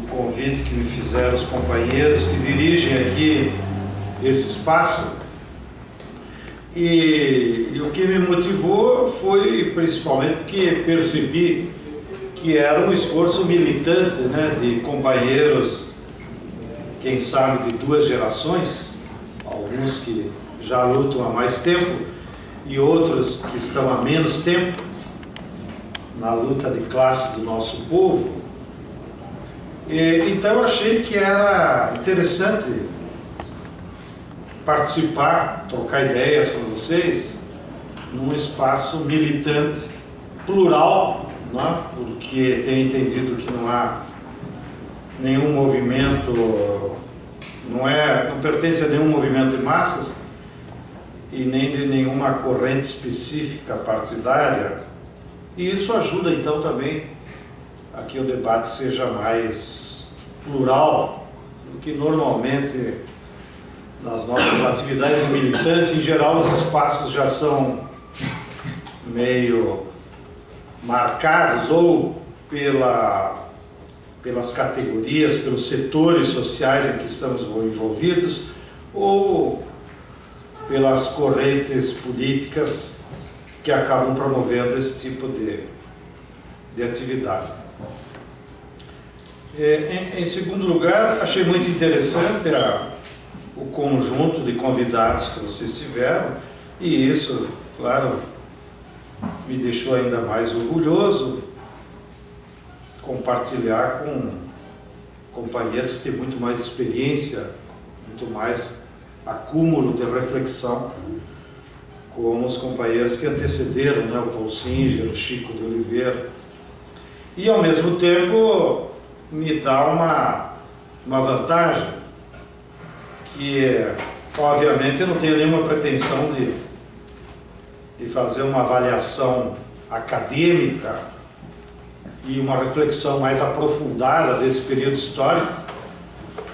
convite que me fizeram os companheiros que dirigem aqui esse espaço. E o que me motivou foi principalmente porque percebi que era um esforço militante, né, de companheiros, quem sabe de duas gerações, alguns que já lutam há mais tempo e outros que estão há menos tempo na luta de classe do nosso povo. Então eu achei que era interessante participar, trocar ideias com vocês num espaço militante plural, né? Porque tenho entendido que não há nenhum movimento, não pertence a nenhum movimento de massas e nem de nenhuma corrente específica partidária, e isso ajuda então também a que o debate seja mais plural do que normalmente nas nossas atividades militantes. Em geral, os espaços já são meio marcados ou pelas categorias, pelos setores sociais em que estamos envolvidos, ou pelas correntes políticas que acabam promovendo esse tipo de atividade. Em segundo lugar, achei muito interessante o conjunto de convidados que vocês tiveram, e isso, claro, me deixou ainda mais orgulhoso compartilhar com companheiros que têm muito mais experiência, muito mais acúmulo de reflexão, como os companheiros que antecederam, né, o Paul Singer, o Chico de Oliveira. E ao mesmo tempo me dá uma vantagem, que obviamente eu não tenho nenhuma pretensão de fazer uma avaliação acadêmica e uma reflexão mais aprofundada desse período histórico,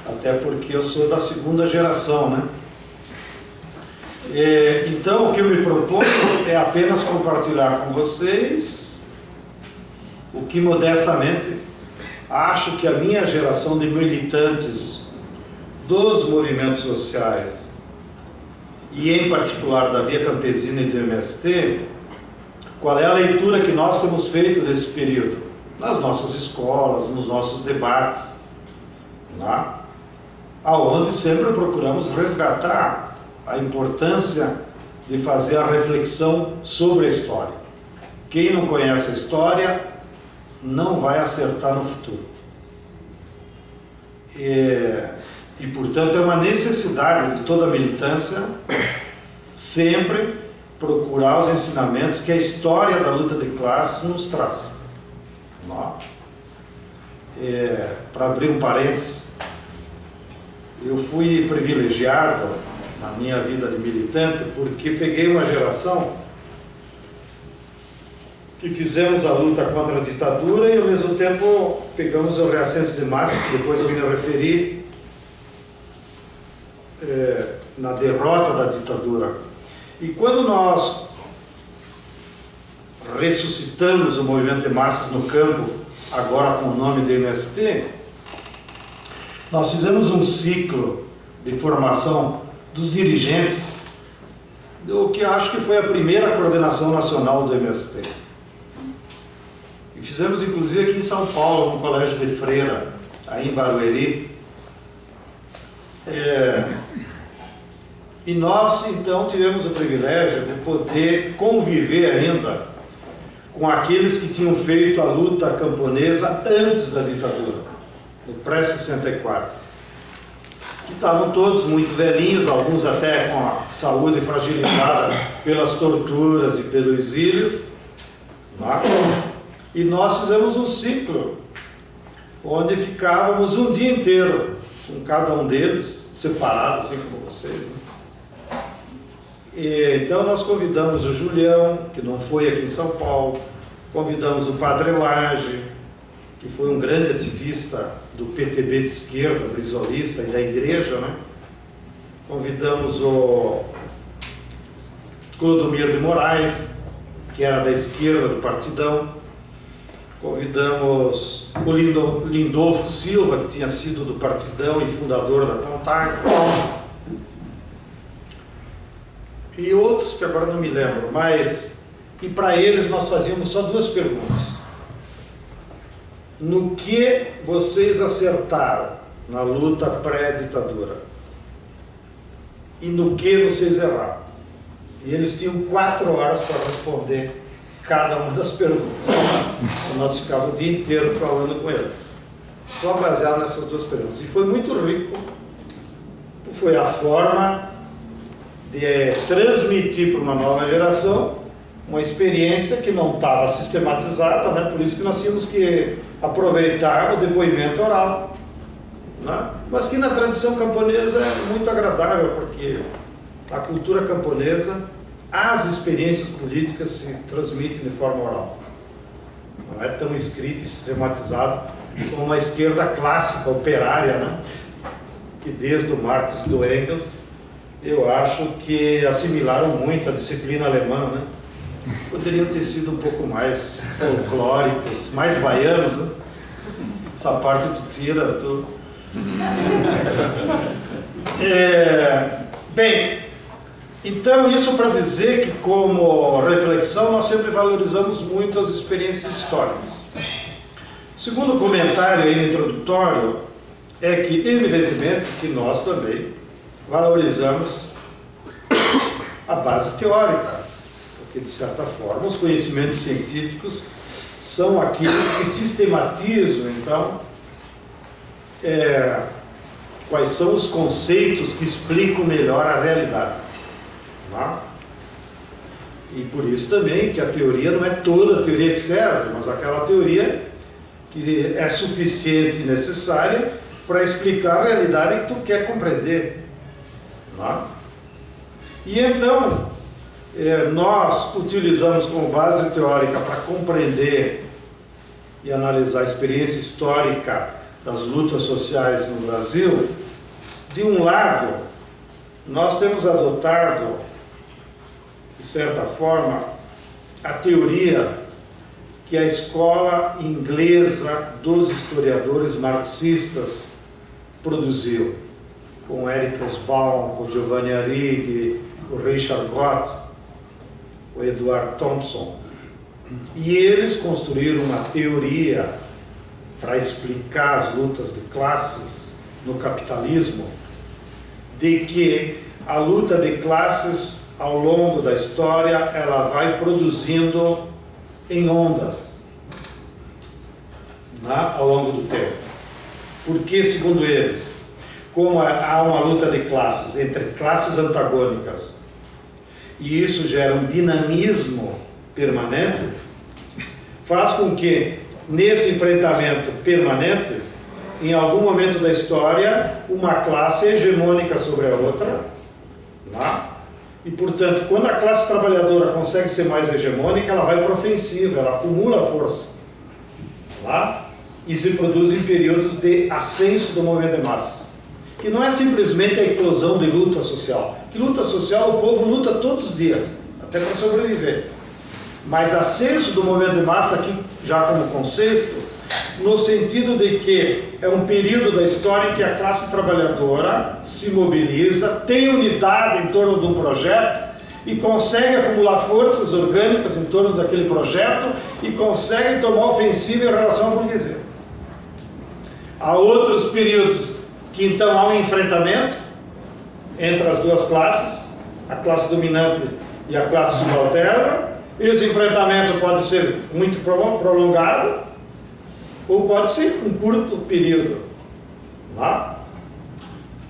até porque eu sou da segunda geração, né? Então, o que eu me proponho é apenas compartilhar com vocês o que modestamente acho que a minha geração de militantes dos movimentos sociais, e em particular da Via Campesina e do MST, qual é a leitura que nós temos feito desse período, nas nossas escolas, nos nossos debates, né? Aonde sempre procuramos resgatar a importância de fazer a reflexão sobre a história. Quem não conhece a história não vai acertar no futuro. E portanto, é uma necessidade de toda a militância sempre procurar os ensinamentos que a história da luta de classes nos traz. Para abrir um parênteses, eu fui privilegiado na minha vida de militante porque peguei uma geração que fizemos a luta contra a ditadura e ao mesmo tempo pegamos o reascenso de massa, que depois eu me referi, na derrota da ditadura. E quando nós ressuscitamos o movimento de massas no campo, agora com o nome do MST, nós fizemos um ciclo de formação dos dirigentes do que acho que foi a primeira coordenação nacional do MST. E fizemos inclusive aqui em São Paulo, no Colégio de Freira, aí em Barueri. E nós então tivemos o privilégio de poder conviver ainda com aqueles que tinham feito a luta camponesa antes da ditadura, no pré-64, que estavam todos muito velhinhos, alguns até com a saúde fragilizada pelas torturas e pelo exílio, né? E nós fizemos um ciclo onde ficávamos um dia inteiro com cada um deles, separados, assim como vocês, né? Então nós convidamos o Julião, que não foi aqui em São Paulo, convidamos o Padre Lage, que foi um grande ativista do PTB de esquerda, brisolista e da igreja, né? Convidamos o Clodomiro de Moraes, que era da esquerda do Partidão, Convidamos o Lindolfo Silva, que tinha sido do Partidão e fundador da CONTAG, e outros que agora não me lembro, mas e para eles nós fazíamos só duas perguntas. No que vocês acertaram na luta pré-ditadura? E no que vocês erraram? E eles tinham 4 horas para responder cada uma das perguntas. Nós ficávamos o dia inteiro falando com eles, só baseado nessas duas perguntas. E foi muito rico, foi a forma de transmitir para uma nova geração uma experiência que não estava sistematizada, né? Por isso que nós tínhamos que aproveitar o depoimento oral, né? Mas que na tradição camponesa é muito agradável, porque a cultura camponesa, as experiências políticas se transmitem de forma oral. Não é tão escrito e sistematizado como a esquerda clássica, operária, né? Que desde o Marx e do Engels, eu acho que assimilaram muito a disciplina alemã, né? Poderiam ter sido um pouco mais folclóricos, mais baianos, né? Essa parte tu tira, tu... Bem, então isso para dizer que como reflexão nós sempre valorizamos muito as experiências históricas. O segundo comentário aí introdutório é que evidentemente que nós também valorizamos a base teórica, porque de certa forma os conhecimentos científicos são aqueles que sistematizam então quais são os conceitos que explicam melhor a realidade, tá? E por isso também que a teoria não é toda a teoria que serve, mas aquela teoria que é suficiente e necessária para explicar a realidade que tu quer compreender, tá? E então nós utilizamos como base teórica para compreender e analisar a experiência histórica das lutas sociais no Brasil. De um lado, nós temos adotado, de certa forma, a teoria que a escola inglesa dos historiadores marxistas produziu, com Eric Hobsbawm, com Giovanni Arrighi, o Richard Gott, o Edward Thompson. E eles construíram uma teoria para explicar as lutas de classes no capitalismo, de que a luta de classes ao longo da história ela vai produzindo em ondas, né, ao longo do tempo. Porque, segundo eles, como há uma luta de classes entre classes antagônicas e isso gera um dinamismo permanente, faz com que nesse enfrentamento permanente, em algum momento da história, uma classe é hegemônica sobre a outra, tá? E portanto, quando a classe trabalhadora consegue ser mais hegemônica, ela vai para a ofensiva, ela acumula força, tá? E se produz em períodos de ascenso do movimento de massas, que não é simplesmente a eclosão de luta social. Que luta social o povo luta todos os dias, até para sobreviver. Mas ascenso do movimento de massa aqui, já como conceito, no sentido de que é um período da história em que a classe trabalhadora se mobiliza, tem unidade em torno de um projeto e consegue acumular forças orgânicas em torno daquele projeto e consegue tomar ofensiva em relação à burguesia. Há outros períodos que então há um enfrentamento entre as duas classes, a classe dominante e a classe subalterna. Esse enfrentamento pode ser muito prolongado ou pode ser um curto período, tá?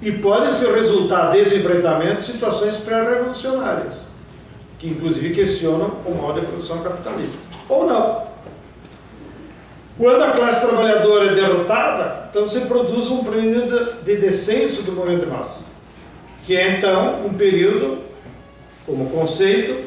E pode ser resultado desse enfrentamento situações pré-revolucionárias, que inclusive questionam o modo de produção capitalista, ou não. Quando a classe trabalhadora é derrotada, então se produz um período de descenso do movimento de massa, que é então um período, como conceito,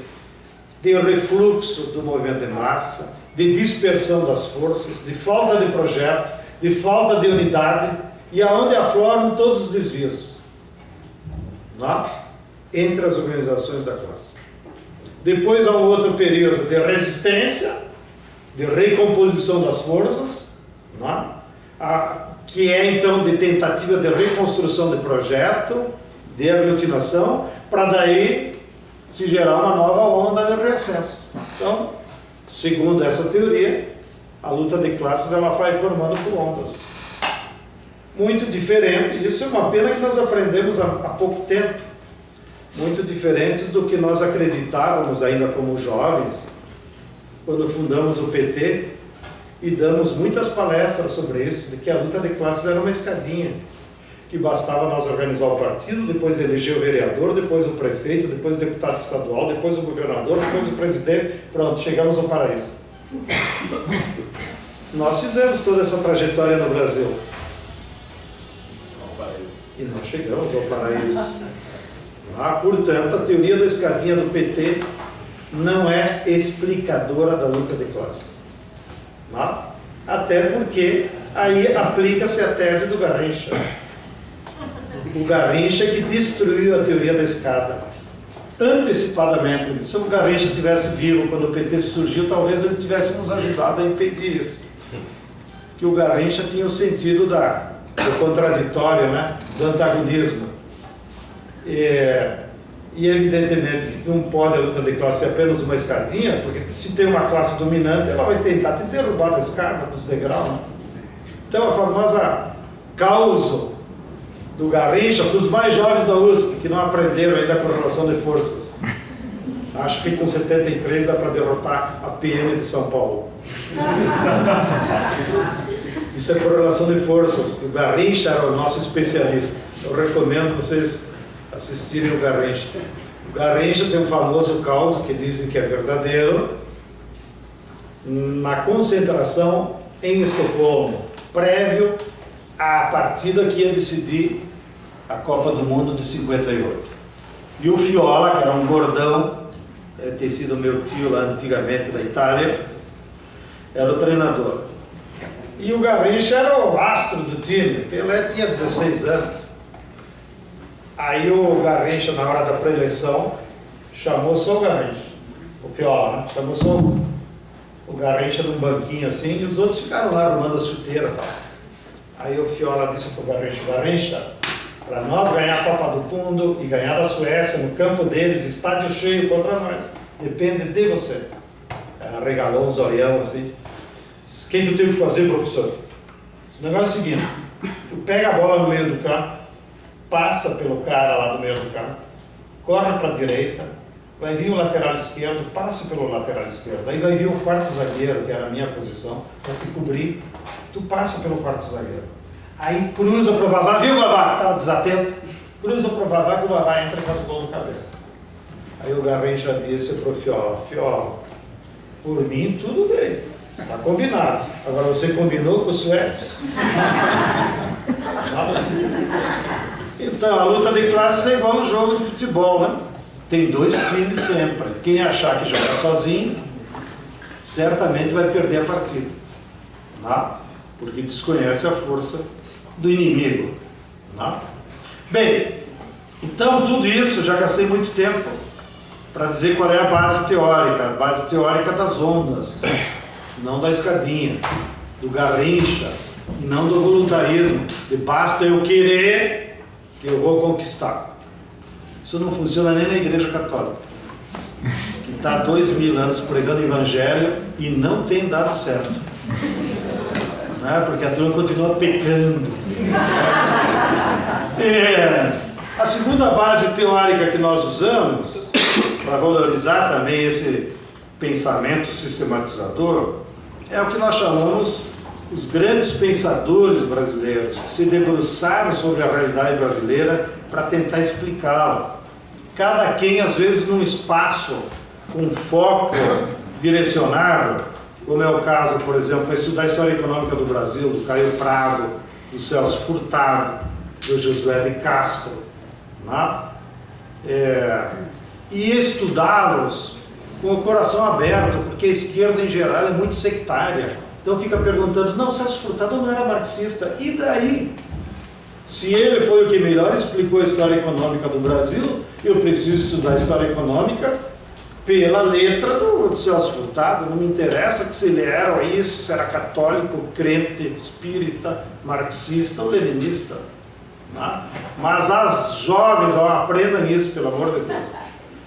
de refluxo do movimento de massa, de dispersão das forças, de falta de projeto, de falta de unidade, e aonde afloram todos os desvios, né, entre as organizações da classe. Depois há um outro período de resistência, de recomposição das forças, que é então de tentativa de reconstrução de projeto, de aglutinação, para daí se gerar uma nova onda de reacesso. Então, segundo essa teoria, a luta de classes ela vai formando por ondas. Muito diferente, isso é uma pena que nós aprendemos há pouco tempo, muito diferentes do que nós acreditávamos ainda como jovens, quando fundamos o PT, e damos muitas palestras sobre isso, de que a luta de classes era uma escadinha, que bastava nós organizar o partido, depois eleger o vereador, depois o prefeito, depois o deputado estadual, depois o governador, depois o presidente, pronto, chegamos ao paraíso. Nós fizemos toda essa trajetória no Brasil. E não chegamos ao paraíso. Portanto, a teoria da escadinha do PT não é explicadora da luta de classe. Até porque aí aplica-se a tese do Garrincha. O Garrincha que destruiu a teoria da escada antecipadamente. Se o Garrincha tivesse vivo quando o PT surgiu, talvez ele tivesse nos ajudado a impedir isso. Que o Garrincha tinha o sentido do contraditório, do antagonismo. E evidentemente que não pode a luta de classe ser apenas uma escadinha, porque se tem uma classe dominante, ela vai tentar te derrubar da escada, dos degraus. Então a famosa causa do Garrincha, para os mais jovens da USP, que não aprenderam ainda a correlação de forças. Acho que com 73 dá para derrotar a PM de São Paulo. Isso é correlação de forças. O Garrincha era o nosso especialista. Eu recomendo vocês assistirem o Garrincha. O Garrincha tem um famoso caos que dizem que é verdadeiro, na concentração em Estocolmo, prévio à partida que ia decidir a Copa do Mundo de 58. E o Fiola, que era um gordão, ter sido meu tio lá antigamente da Itália, era o treinador. E o Garrincha era o astro do time. Pelé tinha 16 anos. Aí o Garrincha, na hora da pré-eleição, chamou só o Garrincha, o Fiola, chamou só o Garrincha num banquinho assim, e os outros ficaram lá arrumando a chuteira e tal. Aí o Fiola disse para o Garrincha: Garrincha, para nós ganhar a Copa do Mundo e ganhar da Suécia no campo deles, estádio cheio contra nós, depende de você. Ela regalou um zoião assim. Disse: o que eu tenho que fazer, professor? Esse negócio é o seguinte: tu pega a bola no meio do campo, passa pelo cara lá do meio do campo, corre para a direita, vai vir o lateral esquerdo, passe pelo lateral esquerdo, aí vai vir o quarto zagueiro, que era a minha posição, para te cobrir, tu passa pelo quarto zagueiro, aí cruza para o Vavá, viu, Vavá, estava desatento, cruza para o Vavá, que o Vavá entra e faz o gol no cabeça. Aí o Garrincha disse para o Fiola: Fiola, por mim tudo bem, está combinado, agora você combinou com os suecos? Então, a luta de classes é igual no jogo de futebol, Tem dois times sempre. Quem achar que joga sozinho, certamente vai perder a partida, porque desconhece a força do inimigo. Bem, então tudo isso, já gastei muito tempo para dizer qual é a base teórica das ondas, não da escadinha, do Garrincha, não do voluntarismo, de basta eu querer que eu vou conquistar. Isso não funciona nem na Igreja Católica, que está há 2000 anos pregando o Evangelho e não tem dado certo, porque a turma continua pecando. A segunda base teórica que nós usamos para valorizar também esse pensamento sistematizador é o que nós chamamos os grandes pensadores brasileiros, que se debruçaram sobre a realidade brasileira para tentar explicá-la. Cada quem, às vezes, num espaço com foco direcionado, como é o caso, por exemplo, para estudar a história econômica do Brasil, do Caio Prado, do Celso Furtado, do Josué de Castro, e estudá-los com o coração aberto, porque a esquerda, em geral, é muito sectária. Então fica perguntando: não, Celso Furtado não era marxista, e daí? Se ele foi o que melhor explicou a história econômica do Brasil, eu preciso estudar a história econômica pela letra do Celso Furtado. Não me interessa que se ele era isso, se era católico, crente, espírita, marxista ou leninista. Né? Mas as jovens, aprendam isso, pelo amor de Deus.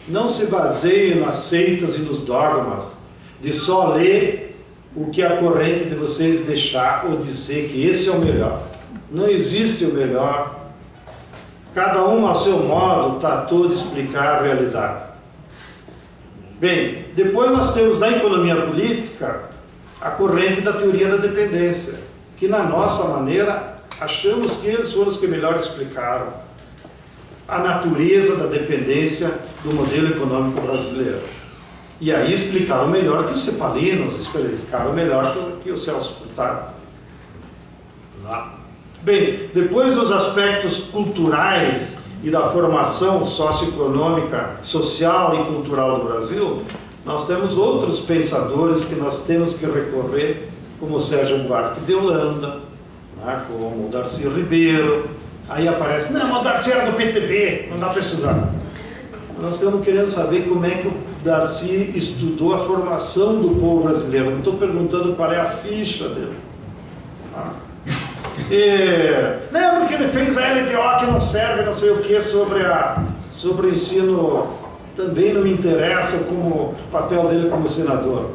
Não se baseiem nas seitas e nos dogmas de só ler o que a corrente de vocês deixar ou dizer que esse é o melhor. Não existe o melhor. Cada um ao seu modo tratou de explicar a realidade. Bem, depois nós temos na economia política a corrente da teoria da dependência, que na nossa maneira achamos que eles foram os que melhor explicaram a natureza da dependência do modelo econômico brasileiro. E aí explicaram melhor que os cepalinos, explicaram melhor que o Celso Furtado. Bem, depois dos aspectos culturais e da formação socioeconômica, social e cultural do Brasil, nós temos outros pensadores que nós temos que recorrer, como o Sérgio Buarque de Holanda, né, como o Darcy Ribeiro. Aí aparece, não, o Darcy era do PTB, não dá para estudar. Nós estamos querendo saber como é que o Darcy estudou a formação do povo brasileiro. Não estou perguntando qual é a ficha dele. Não, porque ele fez a LDO que não serve, não sei o que, sobre o ensino, também não me interessa como o papel dele como senador.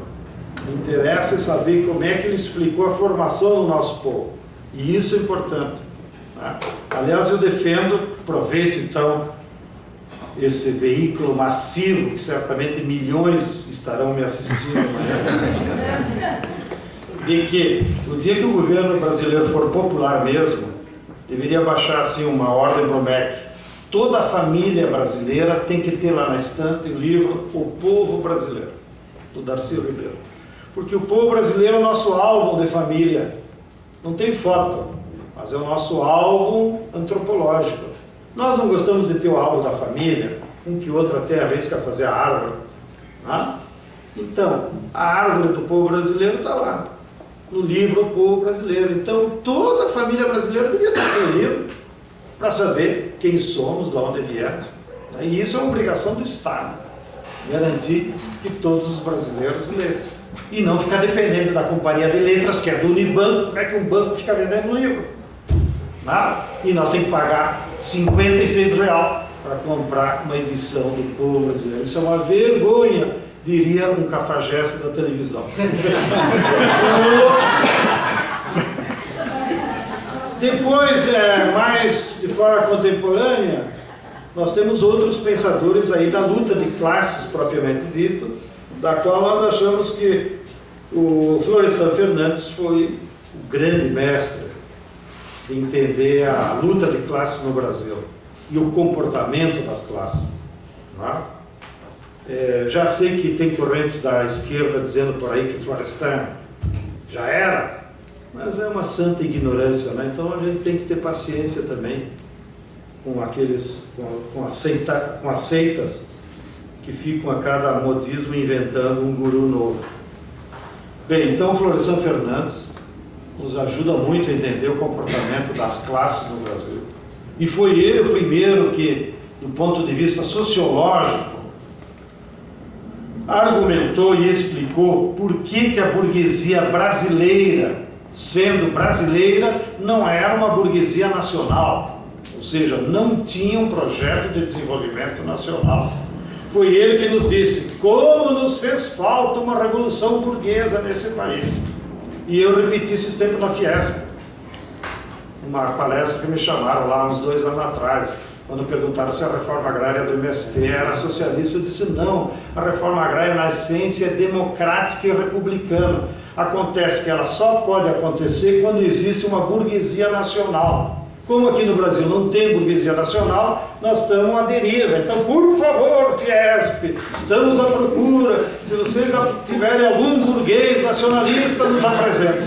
Me interessa saber como é que ele explicou a formação do nosso povo. E isso é importante. Né? Aliás, eu defendo, aproveito então esse veículo massivo, que certamente milhões estarão me assistindo amanhã, de que no dia que o governo brasileiro for popular mesmo, deveria baixar assim uma ordem para o MEC. Toda a família brasileira tem que ter lá na estante o livro O Povo Brasileiro, do Darcy Ribeiro. Porque o povo brasileiro é o nosso álbum de família. Não tem foto, mas é o nosso álbum antropológico. Nós não gostamos de ter o álbum da família, um que outro até arrisca fazer a árvore. Né? Então, a árvore do povo brasileiro está lá, no livro O Povo Brasileiro. Então, toda a família brasileira devia ter um livro para saber quem somos, de onde viemos. E isso é uma obrigação do Estado, garantir que todos os brasileiros lessem. E não ficar dependendo da companhia de letras, que é do Unibanco. Como é que um banco fica vendendo livro? Né? E nós temos que pagar R$56 para comprar uma edição do Povo Brasileiro. Isso é uma vergonha, diria um cafajeste da televisão. Depois, mais de forma contemporânea, nós temos outros pensadores aí da luta de classes, propriamente dito, da qual nós achamos que o Florestan Fernandes foi o grande mestre de entender a luta de classes no Brasil e o comportamento das classes. Já sei que tem correntes da esquerda dizendo por aí que Florestan já era, mas é uma santa ignorância, né? Então a gente tem que ter paciência também com aqueles, com as seitas que ficam a cada modismo inventando um guru novo. Bem, então o Florestan Fernandes nos ajuda muito a entender o comportamento das classes no Brasil. E foi ele o primeiro que, do ponto de vista sociológico, argumentou e explicou por que a burguesia brasileira, sendo brasileira, não era uma burguesia nacional, ou seja, não tinha um projeto de desenvolvimento nacional. Foi ele que nos disse como nos fez falta uma revolução burguesa nesse país. E eu repeti esses tempos na Fiesp, uma palestra que me chamaram lá uns 2 anos atrás, quando perguntaram se a reforma agrária do MST era socialista. Eu disse não, a reforma agrária na essência é democrática e republicana. Acontece que ela só pode acontecer quando existe uma burguesia nacional. Como aqui no Brasil não tem burguesia nacional, nós estamos à deriva. Então, por favor, Fiesp, estamos à procura. Se vocês tiverem algum burguês nacionalista, nos apresentem.